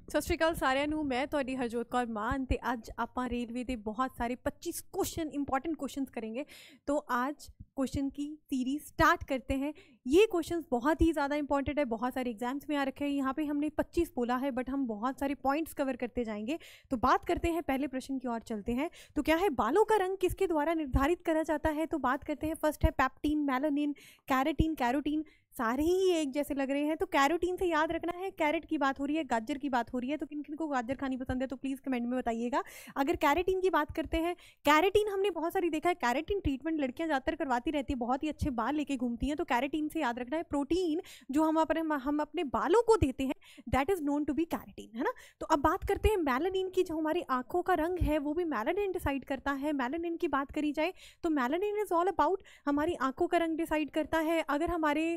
ਸਤਿ ਸ਼੍ਰੀ ਅਕਾਲ ਸਾਰਿਆਂ ਨੂੰ। मैं ਤੁਹਾਡੀ हरजोत कौर मान ਤੇ ਅੱਜ ਆਪਾਂ रेलवे ਦੇ बहुत सारे 25 क्वेश्चन इंपॉर्टेंट क्वेश्चंस करेंगे। तो आज क्वेश्चन की सीरीज स्टार्ट करते हैं। ये क्वेश्चंस बहुत ही ज़्यादा इंपॉर्टेंट है, बहुत सारे एग्जाम्स में आ रखे हैं। यहाँ पे हमने 25 बोला है बट हम बहुत सारे पॉइंट्स कवर करते जाएंगे। तो बात करते हैं पहले प्रश्न की ओर चलते हैं। तो क्या है, बालों का रंग किसके द्वारा निर्धारित करा जाता है? तो बात करते हैं, फर्स्ट है पैप्टीन, मेलानिन, कैरेटीन, कैरोटीन। सारे ही एक जैसे लग रहे हैं। तो कैरोटीन से याद रखना है, कैरेट की बात हो रही है, गाजर की बात हो रही है। तो किन किन को गाजर खानी पसंद है तो प्लीज़ कमेंट में बताइएगा। अगर कैरेटीन की बात करते हैं, कैरेटीन हमने बहुत सारी देखा है, कैरेटीन ट्रीटमेंट लड़कियां ज़्यादातर करवाती रहती है, बहुत ही अच्छे बाल लेके घूमती हैं। तो कैरेटीन से याद रखना है। प्रोटीन जो हम अपने बालों को देते हैं that is known to be keratin, है ना। तो अब बात करते हैं मेलानिन की। जो हमारी आंखों का रंग है वो भी मेलानिन डिसाइड करता है। मेलानिन की बात करी जाए तो मेलानिन इज़ ऑल अबाउट हमारी आंखों का रंग डिसाइड करता है। अगर हमारे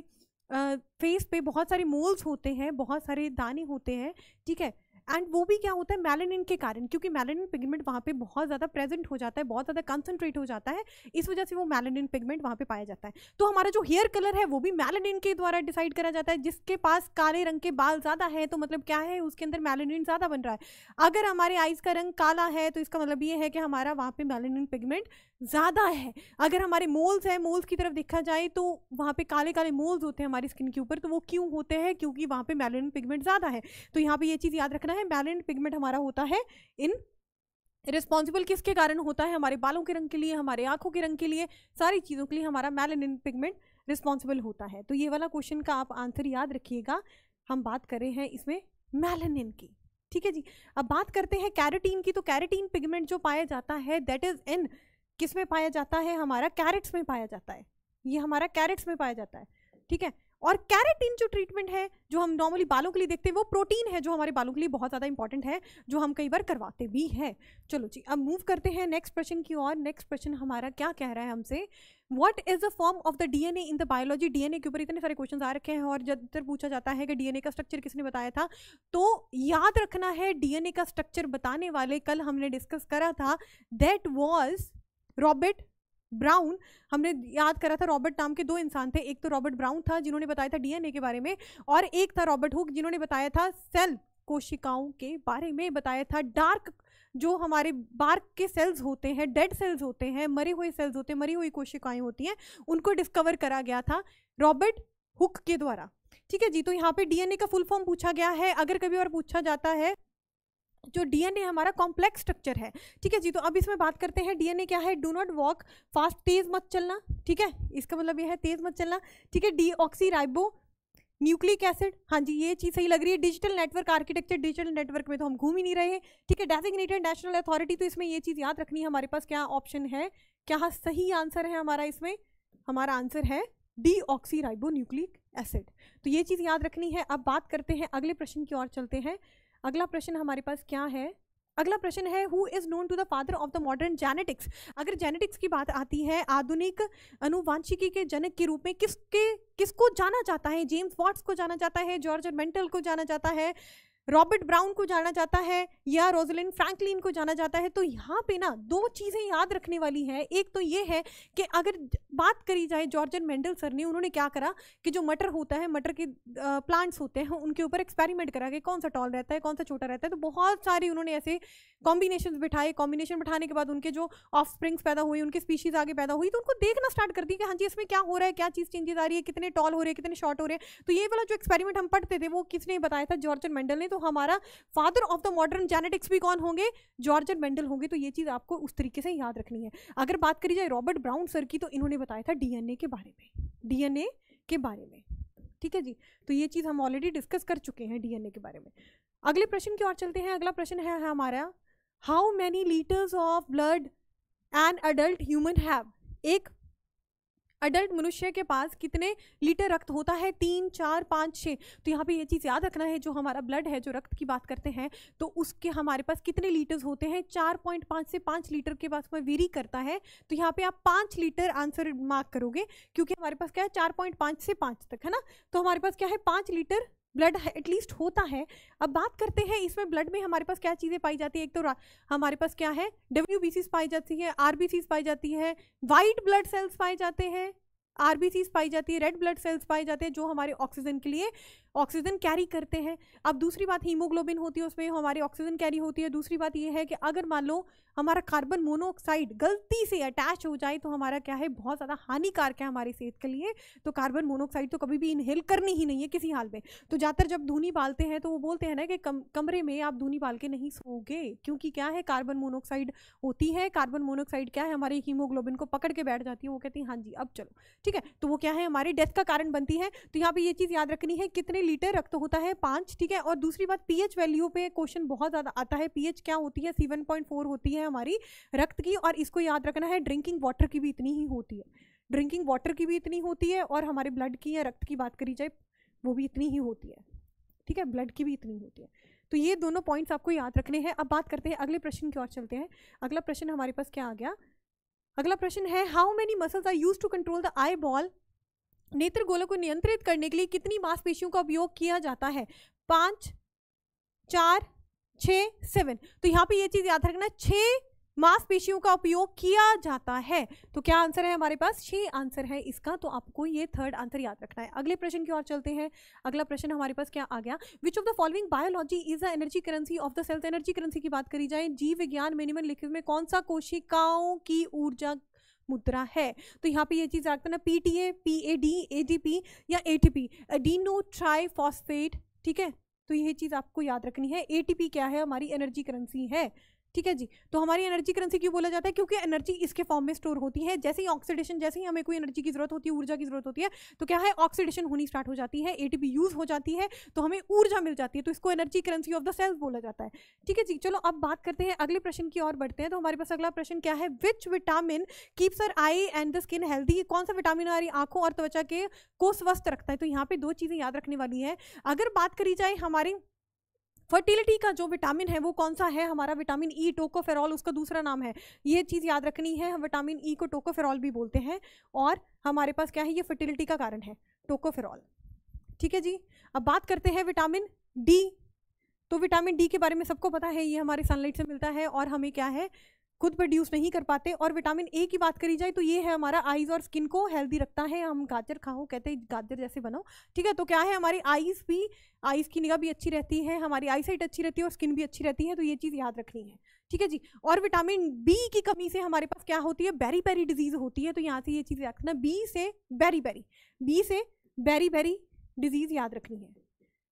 फेस पे बहुत सारे मोल्स होते हैं, बहुत सारे दाने होते हैं, ठीक है, एंड वो भी क्या होता है मेलानिन के कारण, क्योंकि मेलानिन पिगमेंट वहाँ पे बहुत ज़्यादा प्रेजेंट हो जाता है, बहुत ज़्यादा कंसंट्रेट हो जाता है, इस वजह से वो मेलानिन पिगमेंट वहाँ पे पाया जाता है। तो हमारा जो हेयर कलर है वो भी मेलानिन के द्वारा डिसाइड करा जाता है। जिसके पास काले रंग के बाल ज़्यादा है तो मतलब क्या है, उसके अंदर मेलानिन ज़्यादा बन रहा है। अगर हमारे आइज़ का रंग काला है तो इसका मतलब ये है कि हमारा वहाँ पे मेलानिन पिगमेंट ज़्यादा है। अगर हमारे मोल्स हैं, मोल्स की तरफ देखा जाए तो वहाँ पे काले काले मोल्स होते हैं हमारी स्किन के ऊपर। तो वो क्यों होते हैं? क्योंकि वहाँ पे मेलानिन पिगमेंट ज़्यादा है। तो यहाँ पे ये चीज़ याद रखना है, मेलानिन पिगमेंट हमारा होता है इन रिस्पॉन्सिबल किसके कारण होता है? हमारे बालों के रंग के लिए, हमारे आंखों के रंग के लिए, सारी चीज़ों के लिए हमारा मेलानिन पिगमेंट रिस्पॉन्सिबल होता है। तो ये वाला क्वेश्चन का आप आंसर याद रखिएगा। हम बात कर रहे हैं इसमें मेलानिन की, ठीक है जी। अब बात करते हैं कैरेटीन की। तो कैरेटीन पिगमेंट जो पाया जाता है दैट इज इन किस में पाया जाता है? हमारा कैरेट्स में पाया जाता है। ये हमारा कैरेट्स में पाया जाता है, ठीक है। और कैरेटीन जो ट्रीटमेंट है जो हम नॉर्मली बालों के लिए देखते हैं वो प्रोटीन है जो हमारे बालों के लिए बहुत ज़्यादा इंपॉर्टेंट है, जो हम कई बार करवाते भी हैं। चलो जी, अब मूव करते हैं नेक्स्ट प्रश्न की ओर। नेक्स्ट प्रश्न हमारा क्या कह रहा है हमसे, what is the form of the DNA in the biology. DNA के ऊपर इतने सारे क्वेश्चन आ रखे हैं और ज़्यादातर पूछा जाता है कि डीएनए का स्ट्रक्चर किसने बताया था। तो याद रखना है, डीएनए का स्ट्रक्चर बताने वाले कल हमने डिस्कस करा था, दैट वॉज रॉबर्ट ब्राउन। हमने याद करा था रॉबर्ट नाम के दो इंसान थे, एक तो रॉबर्ट ब्राउन था जिन्होंने बताया था डीएनए के बारे में, और एक था रॉबर्ट हुक जिन्होंने बताया था सेल कोशिकाओं के बारे में बताया था। डार्क जो हमारे बार्क के सेल्स होते हैं, डेड सेल्स होते हैं, मरे हुए सेल्स होते हैं, मरी हुई कोशिकाएं होती हैं, उनको डिस्कवर करा गया था रॉबर्ट हुक के द्वारा, ठीक है जी। तो यहाँ पे डीएनए का फुल फॉर्म पूछा गया है। अगर कभी और पूछा जाता है जो डीएनए हमारा कॉम्प्लेक्स स्ट्रक्चर है, ठीक है जी। तो अब इसमें बात करते हैं डीएनए क्या है। डू नॉट वॉक फास्ट, तेज मत चलना, ठीक है, इसका मतलब ये है तेज मत चलना, ठीक है। डीऑक्सी राइबो न्यूक्लिक एसिड, हाँ जी ये चीज़ सही लग रही है। Digital network architecture, digital network में तो हम घूम ही नहीं रहे, ठीक है। डेजिग्नेटेड नेशनल अथॉरिटी, तो इसमें ये चीज़ याद रखनी है हमारे पास क्या ऑप्शन है, क्या सही आंसर है हमारा इसमें? हमारा आंसर है डीऑक्सी राइबो न्यूक्लिक एसिड। तो ये चीज़ याद रखनी है। अब बात करते हैं अगले प्रश्न की ओर चलते हैं। अगला प्रश्न हमारे पास क्या है? अगला प्रश्न है, who is known to the father of the modern genetics. अगर जेनेटिक्स की बात आती है, आधुनिक अनुवांशिकी के जनक के रूप में किसको जाना जाता है? जेम्स वॉट्स को जाना जाता है, जॉर्ज मेंटल को जाना जाता है, रॉबर्ट ब्राउन को जाना जाता है, या रोजलिन फ्रैंकलिन को जाना जाता है। तो यहाँ पे ना दो चीज़ें याद रखने वाली है। एक तो ये है कि अगर बात करी जाए जॉर्ज मेंडल सर ने, उन्होंने क्या करा कि जो मटर होता है, मटर के प्लांट्स होते हैं, उनके ऊपर एक्सपेरिमेंट करा कि कौन सा टॉल रहता है, कौन सा छोटा रहता है। तो बहुत सारी उन्होंने ऐसे कॉम्बिनेशन बिठाए। कॉम्बिनेशन बिठाने के बाद उनके जो ऑफ स्प्रिंग्स पैदा हुई, उनकी स्पीशीज आगे पैदा हुई, तो उनको देखना स्टार्ट कर दी कि हाँ जी इसमें क्या हो रहा है, क्या चीज़ चेंजेस आ रही है, कितने टॉल हो रहे हैं, कितने शॉर्ट हो रहे हैं। तो ये वाला जो एक्सपेरिमेंट हम पढ़ते थे वो किसने बताया था? जॉर्ज मेंडल ने। तो हमारा father of the modern genetics भी कौन होंगे? जॉर्ज मेंडल होंगे। तो ये चीज़ आपको उस तरीके से याद रखनी है। अगर बात करी जाए रॉबर्ट ब्राउन सर की, तो इन्होंने बताया था डीएनए के बारे में, डीएनए के बारे में, ठीक है जी। तो ये चीज़ हम ऑलरेडी डिस्कस कर चुके हैं डीएनए के बारे में। अगले प्रश्न की ओर चलते हैं। अगला प्रश्न है हमारा, how many litres of blood an adult human have. एक अडल्ट मनुष्य के पास कितने लीटर रक्त होता है? 3, 4, 5, 6। तो यहाँ पे ये चीज़ याद रखना है, जो हमारा ब्लड है, जो रक्त की बात करते हैं, तो उसके हमारे पास कितने लीटर्स होते हैं? 4.5 से 5 लीटर के पास में वेरी करता है। तो यहाँ पे आप 5 लीटर आंसर मार्क करोगे, क्योंकि हमारे पास क्या है 4.5 से 5 तक, है ना। तो हमारे पास क्या है 5 लीटर ब्लड एटलीस्ट होता है। अब बात करते हैं इसमें ब्लड में हमारे पास क्या चीज़ें पाई जाती है। एक तो हमारे पास क्या है, WBCs पाई जाती है, RBCs पाई जाती है, वाइट ब्लड सेल्स पाए जाते हैं, RBCs पाई जाती है, रेड ब्लड सेल्स पाए जाते हैं, जो हमारे ऑक्सीजन के लिए ऑक्सीजन कैरी करते हैं। अब दूसरी बात हीमोग्लोबिन होती है, उसमें हमारी ऑक्सीजन कैरी होती है। दूसरी बात ये है कि अगर मान लो हमारा कार्बन मोनोऑक्साइड गलती से अटैच हो जाए तो हमारा क्या है, बहुत ज़्यादा हानिकारक है हमारी सेहत के लिए। तो कार्बन मोनोऑक्साइड तो कभी भी इनहेल करनी ही नहीं है किसी हाल में। तो ज़्यादातर जब धुनी बालते हैं तो वो बोलते हैं ना कि कमरे में आप धुनी बाल के नहीं सोओगे, क्योंकि क्या है, कार्बन मोनोऑक्साइड होती है। कार्बन मोनोऑक्साइड क्या है, हमारे हीमोग्लोबिन को पकड़ के बैठ जाती है। वो कहती है हाँ जी अब चलो, ठीक है। तो वो क्या है, हमारी डेथ का कारण बनती है। तो यहाँ पे ये चीज़ याद रखनी है, कितने लीटर रक्त होता है, 5, ठीक है। और दूसरी बात, पीएच वैल्यू पे क्वेश्चन बहुत ज़्यादा आता है। पीएच क्या होती है, 7.4 होती है हमारी रक्त की। और इसको याद रखना है, ड्रिंकिंग वाटर की भी इतनी ही होती है, ड्रिंकिंग वाटर की भी इतनी होती है। और हमारे ब्लड की या रक्त की बात करी जाए वो भी इतनी ही होती है, ठीक है, ब्लड की भी इतनी होती है। तो ये दोनों पॉइंट्स आपको याद रखने हैं। अब बात करते हैं अगले प्रश्न की ओर चलते हैं। अगला प्रश्न हमारे पास क्या आ गया, अगला प्रश्न है how many muscles are used to control the eyeball. नेत्र गोलों को नियंत्रित करने के लिए कितनी मांसपेशियों का उपयोग किया जाता है, 5, 4, 6, 7। तो यहाँ पे ये चीज याद रखना, 6 मांसपेशियों का उपयोग किया जाता है। तो क्या आंसर है हमारे पास, 6 आंसर है इसका। तो आपको ये थर्ड आंसर याद रखना है। अगले प्रश्न की ओर चलते हैं। अगला प्रश्न हमारे पास क्या आ गया, which of the following biology is the energy currency of the cells. Energy currency की बात करी जाए, जीव विज्ञान में निम्नलिखित में कौन सा कोशिकाओं की ऊर्जा मुद्रा है। तो यहाँ पे ये चीज याद करना, पीटीए, पीएडी, एडीपी या एटीपी, एडिनो ट्राइफॉस्फेट, ठीक है। तो ये चीज आपको याद रखनी है। एटीपी क्या है, हमारी एनर्जी करेंसी है, ठीक है जी। तो हमारी एनर्जी करेंसी क्यों बोला जाता है, क्योंकि एनर्जी इसके फॉर्म में स्टोर होती है। जैसे ही ऑक्सीडेशन, जैसे ही हमें कोई एनर्जी की जरूरत होती है, ऊर्जा की जरूरत होती है, तो क्या है, ऑक्सीडेशन होनी स्टार्ट हो जाती है, एटीपी यूज हो जाती है, तो हमें ऊर्जा मिल जाती है। तो इसको energy currency of the cells बोला जाता है, ठीक है जी। चलो अब बात करते हैं अगले प्रश्न की ओर बढ़ते हैं। तो हमारे पास अगला प्रश्न क्या है, which vitamin keeps our eye and the skin healthy. कौन सा विटामिन हमारी आंखों और त्वचा के को स्वस्थ रखता है। तो यहाँ पे 2 चीजें याद रखने वाली है। अगर बात करी जाए हमारी फर्टिलिटी का जो विटामिन है वो कौन सा है, हमारा विटामिन ई, टोकोफेरॉल उसका दूसरा नाम है। ये चीज़ याद रखनी है, हम विटामिन ई को टोकोफेरॉल भी बोलते हैं। और हमारे पास क्या है, ये फर्टिलिटी का कारण है, टोकोफेरॉल, ठीक है जी। अब बात करते हैं विटामिन डी। तो विटामिन डी के बारे में सबको पता है, ये हमारे सनलाइट से मिलता है और हमें क्या है, खुद प्रोड्यूस नहीं कर पाते। और विटामिन ए की बात करी जाए तो ये है हमारा आईज और स्किन को हेल्दी रखता है। हम गाजर खाओ कहते हैं, गाजर जैसे बनो, ठीक है। तो क्या है, हमारी आईज भी, आईज की निगाह भी अच्छी रहती है, हमारी आई साइट अच्छी रहती है और स्किन भी अच्छी रहती है। तो ये चीज़ याद रखनी है, ठीक है जी। और विटामिन बी की कमी से हमारे पास क्या होती है, बेरी बेरी डिजीज होती है। तो यहाँ से ये चीज़ याद रखना, बी से बेरी बेरी, बी से बेरी बेरी डिजीज याद रखनी है।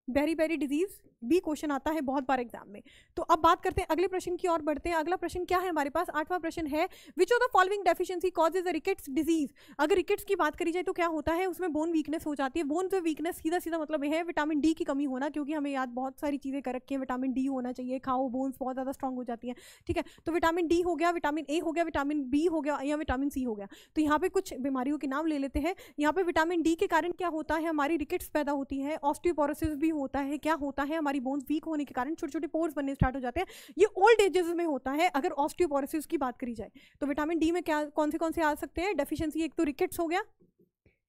बेरी बेरी डिजीज भी क्वेश्चन आता है बहुत बार एग्जाम में। तो अब बात करते हैं अगले प्रश्न की ओर बढ़ते हैं। अगला प्रश्न क्या है हमारे पास, 8वां प्रश्न है, विच of the following deficiency causes rickets disease. अगर रिकेट्स की बात करी जाए तो क्या होता है, उसमें बोन वीकनेस हो जाती है। बोन पे वीकनेस सीधा सीधा मतलब है विटामिन डी की कमी होना, क्योंकि हमें याद बहुत सारी चीजें कर रखी है, विटामिन डी होना चाहिए, खाओ, बोन्स बहुत ज्यादा स्ट्रॉन्ग हो जाती है, ठीक है। तो विटामिन डी हो गया, विटामिन ए हो गया, विटामिन बी हो गया या विटामिन सी हो गया। तो यहाँ पे कुछ बीमारियों के नाम ले लेते हैं। यहाँ पे विटामिन डी के कारण क्या होता है, हमारी रिकेट्स पैदा होती है, ऑस्टियोपोरोसिस भी होता है। क्या होता है, हमारी बोन्स वीक होने के कारण छोटे छोटे पोर्स बनने स्टार्ट हो जाते हैं। ये ओल्ड एजेस में होता है। अगर ऑस्टियोपोरोसिस की बात करी जाए तो विटामिन डी में क्या कौन से आ सकते हैं डेफिशिएंसी, एक तो रिकेट्स हो गया,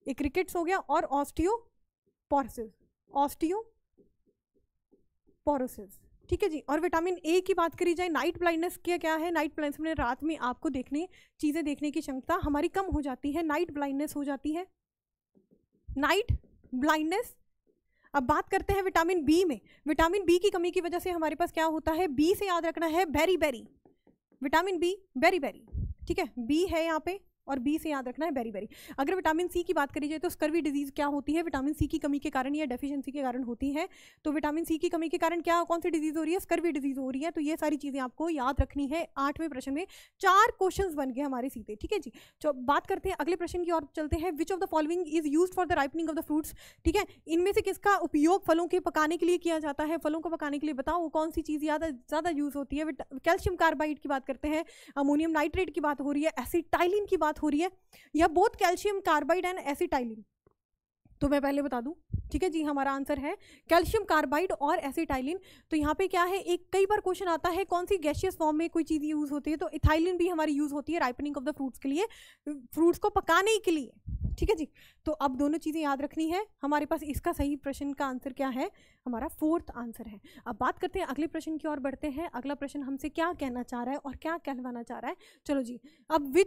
एक रिकेट्स हो गया और ऑस्टियोपोरोसिस, ऑस्टियोपोरोसिस, ठीक है जी। और विटामिन ए की बात करी जाए, नाइट ब्लाइंडनेस क्या है, नाइट ब्लाइंडनेस में रात में आपको चीजें देखने की क्षमता हमारी कम हो जाती है, नाइट ब्लाइंडनेस हो जाती है, नाइट ब्लाइंडनेस। अब बात करते हैं विटामिन बी में। विटामिन बी की कमी की वजह से हमारे पास क्या होता है, बी से याद रखना है beriberi, vitamin B beriberi, ठीक है, बी है यहाँ पे और बी से याद रखना है बेरी बेरी। अगर विटामिन सी की बात करी जाए तो स्कर्वी डिजीज क्या होती है, विटामिन सी की कमी के कारण या डेफिशिएंसी के कारण होती है। तो विटामिन सी की कमी के कारण क्या, कौन सी डिजीज हो रही है, स्कर्वी डिजीज हो रही है। तो ये सारी चीजें आपको याद रखनी है। 8वें प्रश्न में 4 क्वेश्चंस बन गए हमारे सीधे, ठीक है जी। तो बात करते हैं अगले प्रश्न की ओर चलते हैं, विच of the following is used for the ripening of the fruits, ठीक है। इनमें से किसका उपयोग फलों के पकाने के लिए किया जाता है, फलों को पकाने के लिए बताओ कौन सी चीज ज्यादा यूज होती है। कैल्शियम कार्बाइड की बात करते हैं, अमोनियम नाइट्रेट की बात हो रही है, एसिटाइलिन की बात हो रही है, या both calcium carbide and acetylene. तो मैं पहले बता दूं, ठीक है जी, हमारा आंसर है कैल्शियम कार्बाइड और एसिटाइलिन। तो यहाँ पे क्या है, एक कई बार क्वेश्चन आता है कौन सी गैसियस फॉर्म में कोई चीज यूज होती है। तो इथाइलिन भी हमारी यूज होती है राइपनिंग ऑफ द फ्रूट्स के लिए, फ्रूट्स को पकाने के लिए, ठीक है जी। तो अब दोनों चीज़ें याद रखनी है। हमारे पास इसका सही प्रश्न का आंसर क्या है, हमारा 4th आंसर है। अब बात करते हैं अगले प्रश्न की ओर बढ़ते हैं। अगला प्रश्न हमसे क्या कहना चाह रहा है और क्या कहलवाना चाह रहा है। चलो जी, अब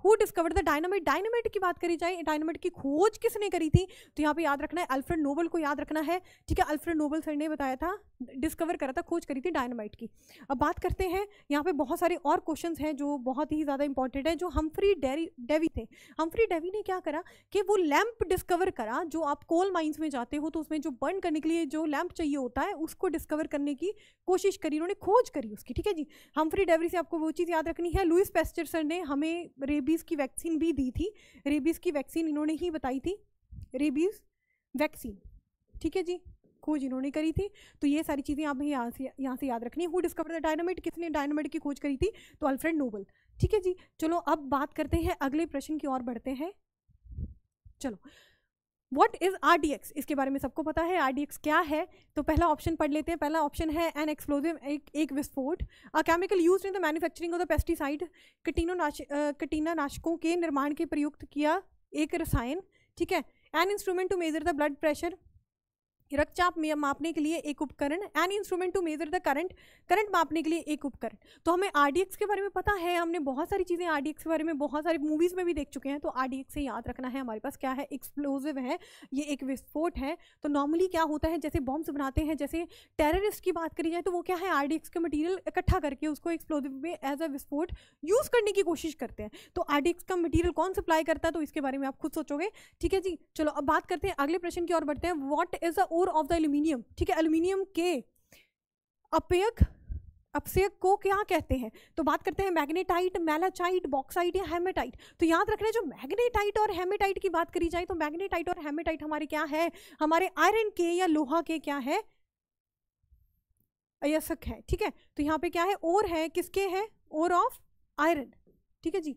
who discovered the dynamite. Dynamite की बात करी जाए, डायनामाइट की खोज किसने करी थी, तो यहाँ पे याद रखना है अल्फ्रेड नोबल को याद रखना है। ठीक है, अल्फ्रेड नोबल सर ने बताया था, डिस्कवर करा था, खोज करी थी डायनामाइट की। अब बात करते हैं, यहाँ पे बहुत सारे और क्वेश्चन हैं जो बहुत ही ज़्यादा इंपॉर्टेंट है। जो हम्फ्री डेवी थे, हम्फ्री डेवी ने क्या करा कि वो लैंप डिस्कवर करा। जो आप कोल माइंस में जाते हो तो उसमें जो बर्न करने के लिए जो लैंप चाहिए होता है उसको डिस्कवर करने की कोशिश करी, उन्होंने खोज करी उसकी। ठीक है जी, हम्फ्री डेवी से आपको वो चीज़ याद रखनी है। लुईस पैस्चर सर ने हमें रेबीज़ की वैक्सीन भी दी थी, रेबीज़ की वैक्सीन इन्होंने ही बताई थी, रेबीज़ वैक्सीन। ठीक है जी, खोज इन्होंने करी थी। तो ये सारी चीज़ें आप यहाँ से याद रखनी है। हु डिस्कवर्ड द डायनामाइट, किसने डायनामाइट की खोज करी थी, तो अल्फ्रेड नोबल। ठीक है जी, चलो अब बात करते हैं अगले प्रश्न की ओर बढ़ते हैं। चलो, व्हाट इज RDX, इसके बारे में सबको पता है RDX क्या है। तो पहला ऑप्शन पढ़ लेते हैं। पहला ऑप्शन है एन एक्सप्लोजिव, एक विस्फोट। A chemical used in the manufacturing of the pesticide, कीटनाशकों के निर्माण के प्रयुक्त किया एक रसायन। ठीक है, an instrument to measure the blood pressure, रक्तचाप मापने के लिए एक उपकरण। An instrument to measure the current, current मापने के लिए एक उपकरण। तो हमें RDX के बारे में पता है, हमने बहुत सारी चीज़ें RDX के बारे में बहुत सारी मूवीज़ में भी देख चुके हैं। तो RDX से याद रखना है हमारे पास क्या है, एक्सप्लोजिव है, ये एक विस्फोट है। तो नॉर्मली क्या होता है, जैसे बॉम्ब्स बनाते हैं, जैसे टेररिस्ट की बात करी जाए तो वो क्या है, RDX का मटीरियल इकट्ठा करके उसको एक्सप्लोजिव में एज अ विस्फोट यूज़ करने की कोशिश करते हैं। तो RDX का मटीरियल कौन सप्लाई करता है, तो इसके बारे में आप खुद सोचोगे। ठीक है जी, चलो अब बात करते हैं अगले प्रश्न की ओर बढ़ते हैं। What is the ore of the aluminium. ठीक है, एल्यूमिनियम के अपक्षयक को क्या कहते हैं, तो बात करते हैं मैग्नेटाइट, मैलाचाइट, बॉक्साइट या हेमेटाइट। तो याद रखना है, जो मैग्नेटाइट और हेमेटाइट की बात करी जाए तो मैग्नेटाइट और हेमेटाइट हमारे क्या है, हमारे आयरन के या लोहा के क्या है, अयस्क है। ठीक है, तो यहाँ पे क्या है, ओर है, किसके है, ओर ऑफ आयरन। ठीक है जी,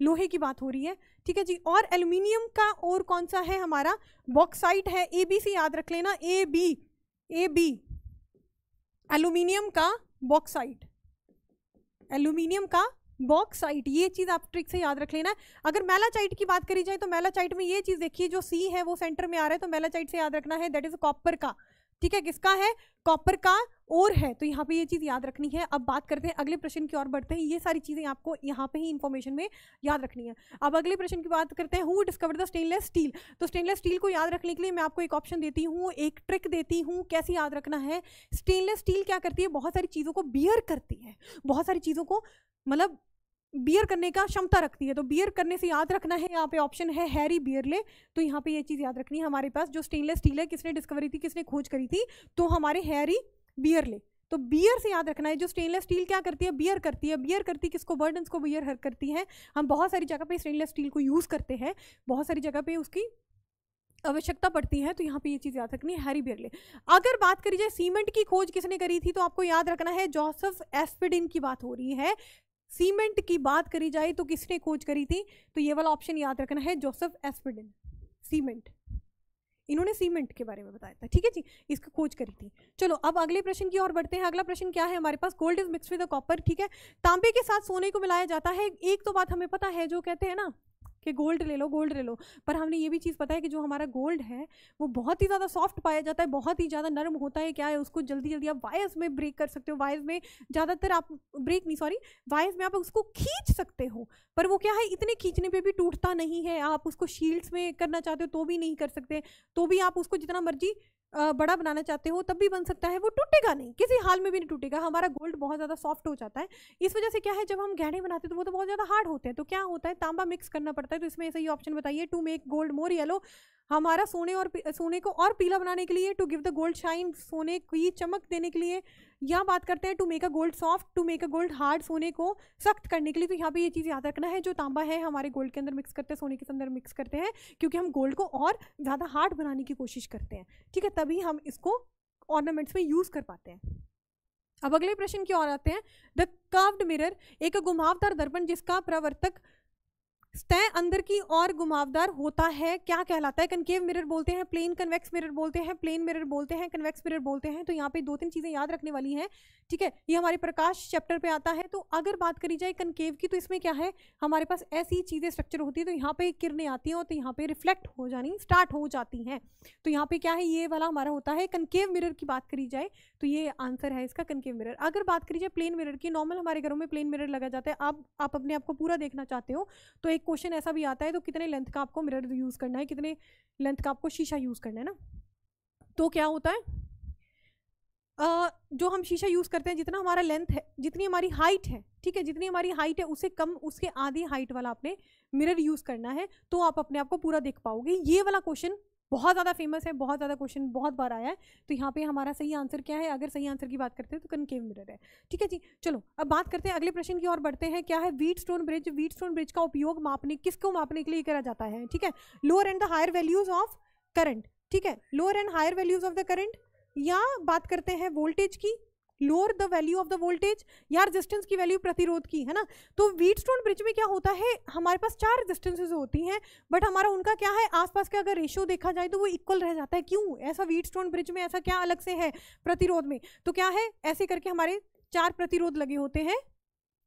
लोहे की बात हो रही है। ठीक है जी, और एल्यूमिनियम का और कौन सा है, हमारा बॉक्साइट है। AB से याद रख लेना, AB एल्यूमिनियम का बॉक्साइट, एल्यूमिनियम का बॉक्साइट, ये चीज आप ट्रिक से याद रख लेना। अगर मैलाचाइट की बात करी जाए तो मैलाचाइट में ये चीज देखिए, जो C है वो सेंटर में आ रहा है, तो मैलाचाइट से याद रखना है दैट इज कॉपर का। ठीक है, किसका है, कॉपर का और है। तो यहाँ पे ये चीज़ याद रखनी है। अब बात करते हैं अगले प्रश्न की ओर बढ़ते हैं। ये सारी चीज़ें आपको यहाँ पे ही इंफॉर्मेशन में याद रखनी है। अब अगले प्रश्न की बात करते हैं, who discovered the stainless steel. तो स्टेनलेस स्टील को याद रखने के लिए मैं आपको एक ऑप्शन देती हूँ, एक ट्रिक देती हूँ, कैसे याद रखना है। स्टेनलेस स्टील क्या करती है, बहुत सारी चीज़ों को बियर करती है, बहुत सारी चीज़ों को मतलब बियर करने का क्षमता रखती है। तो बियर करने से याद रखना है, यहाँ पे ऑप्शन है हैरी बियरले। तो यहाँ पे ये चीज़ याद रखनी है हमारे पास, जो स्टेनलेस स्टील है किसने डिस्कवरी थी, किसने खोज करी थी, तो हमारे हैरी बियरले। तो बियर से याद रखना है, जो स्टेनलेस स्टील क्या करती है, बियर करती है। बियर करती किसको, बर्डन्स को बियर करती है। हम बहुत सारी जगह पे स्टेनलेस स्टील को यूज़ करते हैं, बहुत सारी जगह पे उसकी आवश्यकता पड़ती है। तो यहाँ पे ये चीज़ याद रखनी है, हैरी बियरले। अगर बात करी जाए सीमेंट की खोज किसने करी थी, तो आपको याद रखना है जोसेफ एस्पिडिन की बात हो रही है। सीमेंट की बात करी जाए तो किसने खोज करी थी, तो ये वाला ऑप्शन याद रखना है, जोसेफ एस्पिडिन। सीमेंट, इन्होंने सीमेंट के बारे में बताया था। ठीक है जी, इसकी खोज करी थी। चलो अब अगले प्रश्न की ओर बढ़ते हैं। अगला प्रश्न क्या है हमारे पास, gold is mixed with copper. ठीक है, तांबे के साथ सोने को मिलाया जाता है। एक तो बात हमें पता है, जो कहते हैं ना कि गोल्ड ले लो, गोल्ड ले लो, पर हमने ये भी चीज़ पता है कि जो हमारा गोल्ड है वो बहुत ही ज़्यादा सॉफ्ट पाया जाता है, बहुत ही ज़्यादा नरम होता है। क्या है, उसको जल्दी जल्दी आप वायर्स में ब्रेक कर सकते हो, वायर्स में ज़्यादातर आप वायर्स में आप उसको खींच सकते हो, पर वो क्या है, इतने खींचने पे भी टूटता नहीं है। आप उसको शील्ड्स में करना चाहते हो तो भी नहीं कर सकते, तो भी आप उसको जितना मर्जी बड़ा बनाना चाहते हो तब भी बन सकता है, वो टूटेगा नहीं, किसी हाल में भी नहीं टूटेगा। हमारा गोल्ड बहुत ज़्यादा सॉफ्ट हो जाता है। इस वजह से क्या है, जब हम गहने बनाते हैं तो वो तो बहुत ज़्यादा हार्ड होते हैं। तो क्या होता है, तांबा मिक्स करना पड़ता है। तो इसमें सही ऑप्शन बताइए, to make gold more yellow, हमारा सोने को और पीला बनाने के लिए, to give the gold shine, सोने की चमक देने के लिए, या बात करते हैं to make a gold soft, to make a gold hard, सोने को सख्त करने के लिए। तो यहाँ पे ये चीज़ याद रखना है, जो तांबा है हमारे गोल्ड के अंदर मिक्स करते हैं, सोने के अंदर मिक्स करते हैं, क्योंकि हम गोल्ड को और ज़्यादा हार्ड बनाने की कोशिश करते हैं। ठीक है, तभी हम इसको ऑर्नामेंट्स में यूज़ कर पाते हैं। अब अगले प्रश्न की ओर आते हैं। द कर्व्ड मिरर, एक घुमावदार दर्पण जिसका परावर्तक सतह अंदर की और घुमावदार होता है, क्या कहलाता है? कनकेव मिरर बोलते हैं, प्लेन कन्वेक्स मिरर बोलते हैं, प्लेन मिरर बोलते हैं, कन्वेक्स मिरर बोलते हैं। तो यहाँ पे 2-3 चीजें याद रखने वाली हैं, ठीक है। ये हमारे प्रकाश चैप्टर पे आता है। तो अगर बात करी जाए कनकेव की, तो इसमें क्या है, हमारे पास ऐसी चीजें स्ट्रक्चर होती है, तो यहाँ पे किरणें आती हैं और तो यहाँ पे रिफ्लेक्ट हो जानी स्टार्ट हो जाती हैं। तो यहाँ पे क्या है, ये वाला हमारा होता है कनकेव मिरर की बात करी जाए तो ये आंसर है इसका, कनकेव मिरर। अगर बात करी जाए प्लेन मिरर की, नॉर्मल हमारे घरों में प्लेन मिरर लगा जाता है। आप अपने आप को पूरा देखना चाहते हो तो एक क्वेश्चन ऐसा भी आता है, तो कितने लेंथ का आपको मिरर यूज करना है, कितने लेंथ का आपको शीशा यूज करना है ना। तो क्या होता है, जो हम शीशा यूज करते हैं, जितना हमारा लेंथ है, जितनी हमारी हाइट है, ठीक है, जितनी हमारी हाइट है उससे कम, उसके आधी हाइट वाला आपने मिरर यूज करना है, तो आप अपने आप को पूरा देख पाओगे। ये वाला क्वेश्चन बहुत ज़्यादा फेमस है, बहुत ज़्यादा क्वेश्चन बहुत बार आया है। तो यहाँ पे हमारा सही आंसर क्या है, अगर सही आंसर की बात करते हैं तो कनकेव मिरर है, ठीक है जी। चलो अब बात करते हैं अगले प्रश्न की ओर बढ़ते हैं। क्या है, व्हीटस्टोन ब्रिज। व्हीटस्टोन ब्रिज का उपयोग मापने, किसको मापने के लिए करा जाता है, ठीक है, lower and the higher values of current, ठीक है, lower and higher values of the current, या बात करते हैं वोल्टेज की, lower the value of the voltage, या रेजिस्टेंस की वैल्यू, प्रतिरोध की, है ना। तो व्हीटस्टोन ब्रिज में क्या होता है, हमारे पास 4 रेजिस्टेंसेस होती हैं, बट हमारा उनका क्या है, आसपास का अगर रेशियो देखा जाए तो वो इक्वल रह जाता है। क्यों ऐसा, व्हीटस्टोन ब्रिज में ऐसा क्या अलग से है प्रतिरोध में, तो क्या है, ऐसे करके हमारे 4 प्रतिरोध लगे होते हैं।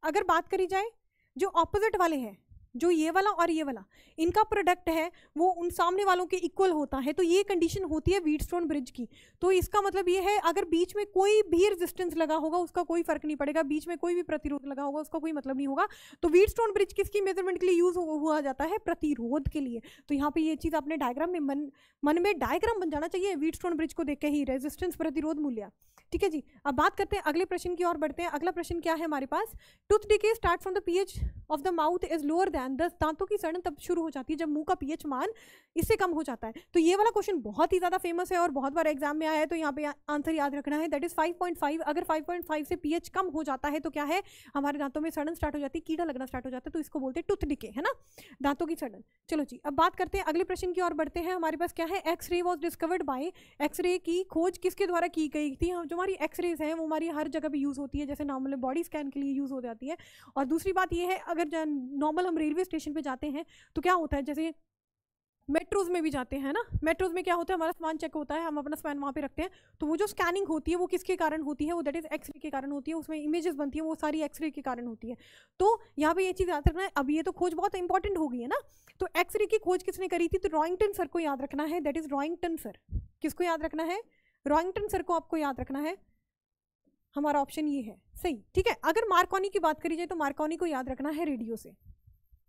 अगर बात करी जाए जो ऑपोजिट वाले हैं, जो ये वाला और ये वाला, इनका प्रोडक्ट है वो उन सामने वालों के इक्वल होता है, तो ये कंडीशन होती है व्हीटस्टोन ब्रिज की। तो इसका मतलब ये है, अगर बीच में कोई भी रेजिस्टेंस लगा होगा उसका कोई फर्क नहीं पड़ेगा, बीच में कोई भी प्रतिरोध लगा होगा उसका कोई मतलब नहीं होगा। तो व्हीटस्टोन ब्रिज किसकी मेजरमेंट के लिए यूज हुआ जाता है, प्रतिरोध के लिए। तो यहाँ पे ये चीज आपने डायग्राम में मन में डायग्राम बन जाना चाहिए व्हीटस्टोन ब्रिज को देख के ही, रेजिस्टेंस, प्रतिरोध, मूल्य, ठीक है जी। अब बात करते हैं अगले प्रश्न की ओर बढ़ते हैं। अगला प्रश्न क्या है हमारे पास, tooth decay start from the pH of the mouth is lower than, दांतों की सड़न तब शुरू हो जाती है जब मुंह का पीएच मान इससे कम हो जाता है। तो ये वाला क्वेश्चन बहुत ही ज्यादा फेमस है और बहुत बार एग्जाम में आया है, तो यहाँ पे आंसर याद रखना है, दैट इज 5.5। अगर 5.5 से पीएच कम हो जाता है तो क्या है, हमारे दांतों में सड़न स्टार्ट हो जाती है, कीड़ा लगना स्टार्ट हो जाता है, तो इसको बोलते हैं टूथ डिके, है ना, दांतों की सड़न। चलो जी, अब बात करते हैं अगले प्रश्न की ओर बढ़ते हैं। हमारे पास क्या है, X ray was discovered by, X ray की खोज किसके द्वारा की गई थी। जो हमारी एक्सरेज है वो हमारी हर जगह पे यूज होती है, जैसे नॉर्मल बॉडी स्कैन के लिए यूज हो जाती है। और दूसरी बात ये है, अगर नॉर्मल हम रेलवे स्टेशन पे जाते हैं तो क्या होता है, जैसे मेट्रोज में भी जाते हैं ना, मेट्रोज में क्या होता है, हमारा सामान चेक होता है, हम अपना सामान वहाँ पे रखते हैं, तो वो जो स्कैनिंग होती है वो किसके कारण होती है, वो दैट इज एक्सरे के कारण होती है, उसमें इमेजेस बनती है वो सारी एक्सरे के कारण होती है। तो यहाँ पे ये चीज़ याद रखना है। अब ये तो खोज बहुत इंपॉर्टेंट हो गई है ना, तो एक्सरे की खोज किसने करी थी, तो रॉइंगटन सर को याद रखना है, दैट इज रॉइंगटन सर। किसको याद रखना है, रॉइंगटन सर को आपको याद रखना है, हमारा ऑप्शन ये है सही, ठीक है। अगर मार्कोनी की बात करी जाए तो मार्कोनी को याद रखना है रेडियो से,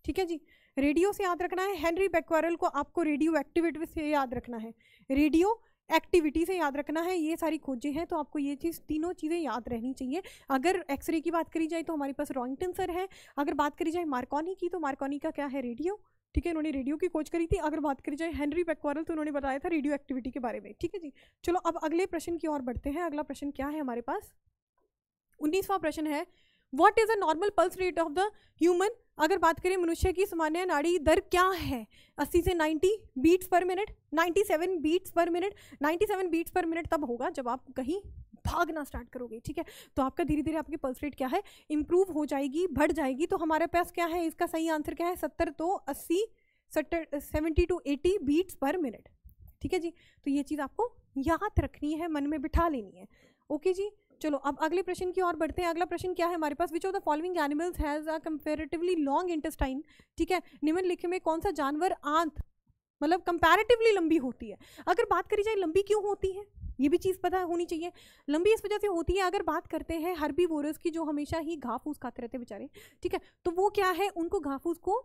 ठीक है जी, रेडियो से याद रखना है। हेनरी बैक्वेरेल को आपको रेडियो एक्टिविटी से याद रखना है, रेडियो एक्टिविटी से याद रखना है। ये सारी खोजें हैं, तो आपको ये चीज़, तीनों चीज़ें याद रहनी चाहिए। अगर एक्सरे की बात करी जाए तो हमारे पास रॉइंगटन सर है, अगर बात करी जाए मार्कोनी की तो मार्कोनी का क्या है, रेडियो, ठीक है, इन्होंने रेडियो की खोज करी थी। अगर बात करी जाए हेनरी बैक्वेरेल तो उन्होंने बताया था रेडियो एक्टिविटी के बारे में, ठीक है जी। चलो अब अगले प्रश्न की ओर बढ़ते हैं। अगला प्रश्न क्या है हमारे पास, 19वां प्रश्न है, what is a normal pulse rate of the human. अगर बात करें मनुष्य की सामान्य नाड़ी दर क्या है, 80 से 90 beats per minute, 97 beats per minute. 97 beats per minute तब होगा जब आप कहीं भागना स्टार्ट करोगे, ठीक है, तो आपका धीरे धीरे आपकी पल्स रेट क्या है, इंप्रूव हो जाएगी, बढ़ जाएगी। तो हमारे पास क्या है, इसका सही आंसर क्या है, 70 तो 80, 70 to 80 बीट्स पर मिनट, ठीक है जी। तो ये चीज़ आपको याद रखनी है, मन में बिठा लेनी है, ओके जी। चलो अब अगले प्रश्न की ओर बढ़ते हैं। अगला प्रश्न क्या है हमारे पास, which of the following animals has a comparatively long intestine, ठीक है, निम्नलिखित में कौन सा जानवर आंत मतलब कंपैरेटिवली लंबी होती है। अगर बात करी जाए लंबी क्यों होती है, ये भी चीज़ पता होनी चाहिए, लंबी इस वजह से होती है। अगर बात करते हैं हर्बीवोरस की, जो हमेशा ही घास फूस खाते रहते हैं बेचारे, ठीक है, तो वो क्या है, उनको घास फूस को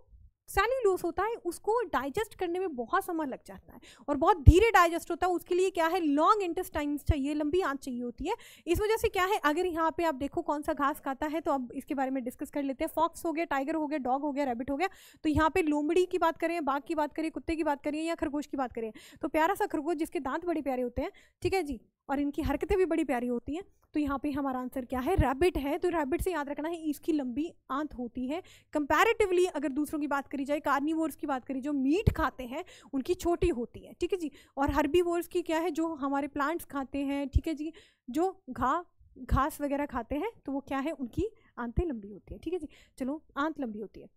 सेल्यूलोस होता है, उसको डाइजेस्ट करने में बहुत समय लग जाता है और बहुत धीरे डाइजेस्ट होता है, उसके लिए क्या है, लॉन्ग इंटेस्टाइन्स चाहिए, लंबी आंत चाहिए होती है। इस वजह से क्या है, अगर यहाँ पे आप देखो कौन सा घास खाता है, तो अब इसके बारे में डिस्कस कर लेते हैं। फॉक्स हो गया, टाइगर हो गया, डॉग हो गया, रैबिट हो गया। तो यहाँ पे लोमड़ी की बात करें, बाघ की बात करें, कुत्ते की बात करें या खरगोश की बात करें, तो प्यारा सा खरगोश जिसके दांत बड़े प्यारे होते हैं, ठीक है जी, और इनकी हरकतें भी बड़ी प्यारी होती हैं। तो यहाँ पे हमारा आंसर क्या है, रैबिट है। तो रैबिट से याद रखना है, इसकी लंबी आंत होती है कंपैरेटिवली। अगर दूसरों की बात करी जाए, कार्निवोर्स की बात करी, जो मीट खाते हैं, उनकी छोटी होती है, ठीक है जी। और हर्बीवोर्स की क्या है, जो हमारे प्लांट्स खाते हैं, ठीक है जी, जो घास वगैरह खाते हैं, तो वो क्या है, उनकी आंतें लंबी होती है, ठीक है जी। चलो, आंत लंबी होती है।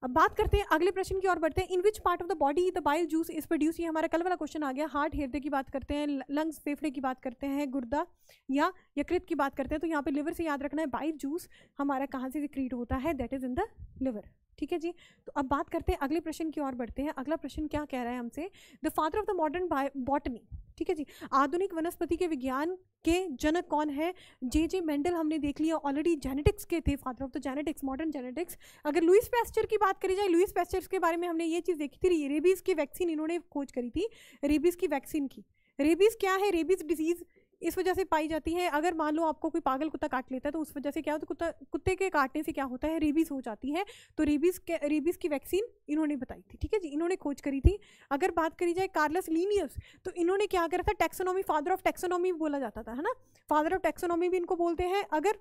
अब बात करते हैं अगले प्रश्न की ओर बढ़ते हैं। In which part of the body the bile juice is produce, ये हमारा कल वाला क्वेश्चन आ गया। हार्ट हृदय की बात करते हैं, लंग्स फेफड़े की बात करते हैं, गुर्दा या यकृत की बात करते हैं। तो यहाँ पे लिवर से याद रखना है, बाइल जूस हमारा कहाँ से सिक्रीट होता है, that is in the liver. ठीक है जी। तो अब बात करते हैं अगले प्रश्न की ओर बढ़ते हैं। अगला प्रश्न क्या कह रहा है हमसे, the father of the modern botany, ठीक है जी, आधुनिक वनस्पति के विज्ञान के जनक कौन है? जे मेंडल हमने देख लिया ऑलरेडी, जेनेटिक्स के थे, father of the genetics, modern genetics. अगर लुईस पैस्चर की बात करी जाए, लुईस पैस्चर के बारे में हमने ये चीज़ देखी थी, रेबीज़ की वैक्सीन इन्होंने खोज करी थी, रेबीज़ की वैक्सीन की। रेबीज़ क्या है? रेबीज़ डिजीज़ इस वजह से पाई जाती है, अगर मान लो आपको कोई पागल कुत्ता काट लेता है तो उस वजह से क्या होता है, कुत्ते के काटने से क्या होता है, रेबीज़ हो जाती है। तो रेबीज़ की वैक्सीन इन्होंने बताई थी, ठीक है जी, इन्होंने खोज करी थी। अगर बात करी जाए कार्लस लीनियस, तो इन्होंने क्या करा था, टैक्सोनॉमी, फादर ऑफ टैक्सोनॉमी बोला जाता था, है ना, फादर ऑफ टैक्सोनॉमी भी इनको बोलते हैं। अगर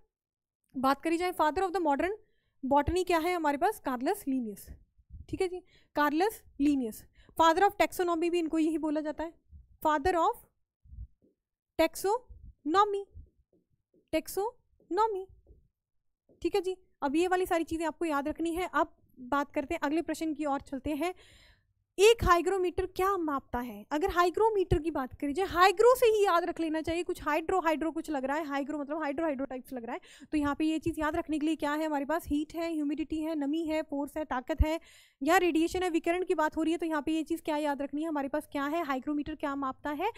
बात करी जाए father of the modern botany क्या है हमारे पास, कार्लस लीनियस, ठीक है जी, Carolus Linnaeus. Father of taxonomy भी इनको यही बोला जाता है, फादर ऑफ टैक्सोनॉमी, टैक्सोनॉमी, ठीक है जी। अब ये वाली सारी चीजें आपको याद रखनी है। अब बात करते हैं अगले प्रश्न की ओर चलते हैं। एक हाइग्रोमीटर क्या मापता है? अगर हाइग्रोमीटर की बात करी जाए, हाइग्रो से ही याद रख लेना चाहिए, कुछ हाइड्रो कुछ लग रहा है, हाइग्रो मतलब हाइड्रो टाइप्स लग रहा है। तो यहाँ पे ये चीज़ याद रखने के लिए क्या है हमारे पास, हीट है, ह्यूमिडिटी है, नमी है, फोर्स है, ताकत है, या रेडिएशन है, विकिरण की बात हो रही है। तो यहाँ पे ये चीज़ क्या याद रखनी है हमारे पास, क्या है, हाइग्रोमीटर क्या मापता है,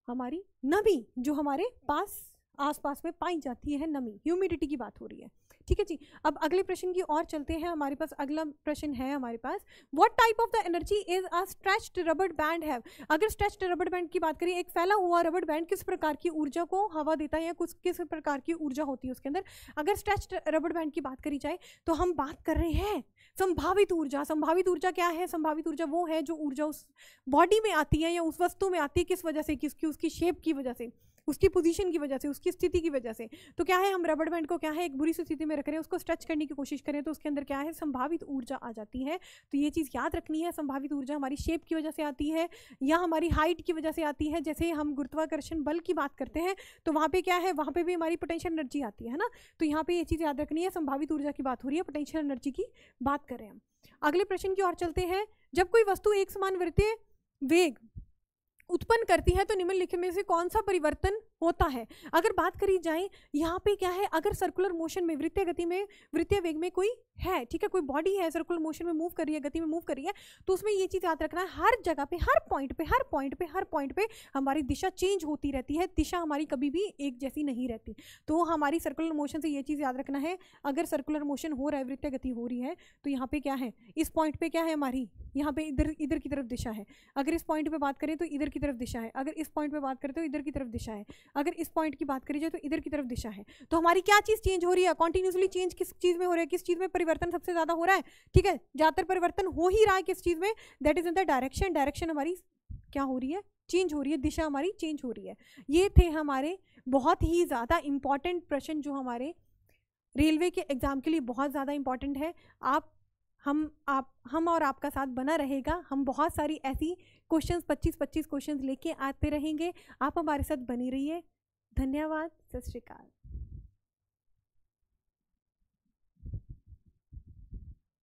हमारी नमी, जो हमारे पास आसपास में पाई जाती है, नमी, ह्यूमिडिटी की बात हो रही है, ठीक है जी। अब अगले प्रश्न की ओर चलते हैं। हमारे पास अगला प्रश्न है हमारे पास, what type of the energy is a stretched rubber band have? अगर स्ट्रेच्ड रबर बैंड की बात करें, एक फैला हुआ रबर बैंड किस प्रकार की ऊर्जा को हवा देता है, या कुछ किस प्रकार की ऊर्जा होती है उसके अंदर? अगर स्ट्रेच्ड रबर बैंड की बात करी जाए तो हम बात कर रहे हैं संभावित ऊर्जा। संभावित ऊर्जा क्या है? संभावित ऊर्जा वो है जो ऊर्जा उस बॉडी में आती है या उस वस्तु में आती है, किस वजह से, किसकी, उसकी शेप की वजह से, उसकी पोजीशन की वजह से, उसकी स्थिति की वजह से। तो क्या है, हम रबर बैंड को क्या है, एक बुरी स्थिति में रख रहे हैं, उसको स्ट्रेच करने की कोशिश करें तो उसके अंदर क्या है, संभावित ऊर्जा आ जाती है। तो ये चीज़ याद रखनी है, संभावित ऊर्जा हमारी शेप की वजह से आती है या हमारी हाइट की वजह से आती है। जैसे हम गुरुत्वाकर्षण बल की बात करते हैं तो वहाँ पे क्या है, वहाँ पे भी हमारी पोटेंशियल एनर्जी आती है ना। तो यहाँ पे ये चीज़ याद रखनी है, संभावित ऊर्जा की बात हो रही है, पोटेंशियल एनर्जी की बात कर रहे हैं हम। अगले प्रश्न की ओर चलते हैं। जब कोई वस्तु एक समान वृत्तीय वेग उत्पन्न करती है तो निम्नलिखित में से कौन सा परिवर्तन होता है? अगर बात करी जाए यहाँ पे क्या है, अगर सर्कुलर मोशन में, वृत्तीय गति में, वृत्तीय वेग में कोई है, ठीक है, कोई बॉडी है, सर्कुलर मोशन में मूव कर रही है, गति में मूव कर रही है, तो उसमें ये चीज़ याद रखना है, हर जगह पे, हर पॉइंट पे हमारी दिशा चेंज होती रहती है, दिशा हमारी कभी भी एक जैसी नहीं रहती। तो हमारी सर्कुलर मोशन से ये चीज़ याद रखना है, अगर सर्कुलर मोशन हो रहा है, वृत्तीय गति हो रही है, तो यहाँ पे क्या है, इस पॉइंट पे क्या है हमारी, यहाँ पे इधर की तरफ दिशा है। अगर इस पॉइंट पे बात करें तो इधर की तरफ दिशा है, अगर इस पॉइंट पे बात करें तो इधर की तरफ दिशा है, अगर इस पॉइंट की बात करी जाए तो इधर की तरफ दिशा है। तो हमारी क्या चीज़ चेंज हो रही है, कॉन्टिन्यूसली चेंज किस चीज़ में हो रहा है, किस चीज़ में परिवर्तन सबसे ज़्यादा हो रहा है, ठीक है, ज़्यादातर परिवर्तन हो ही रहा है किस चीज़ में, that is in the direction. Direction हमारी क्या हो रही है, चेंज हो रही है, दिशा हमारी चेंज हो रही है। ये थे हमारे बहुत ही ज़्यादा इंपॉर्टेंट प्रश्न जो हमारे रेलवे के एग्जाम के लिए बहुत ज़्यादा इंपॉर्टेंट है। हम और आपका साथ बना रहेगा, हम बहुत सारी ऐसी क्वेश्चंस 25 क्वेश्चंस लेके आते रहेंगे, आप हमारे साथ बनी रहिए। धन्यवाद, सत श्री अकाल।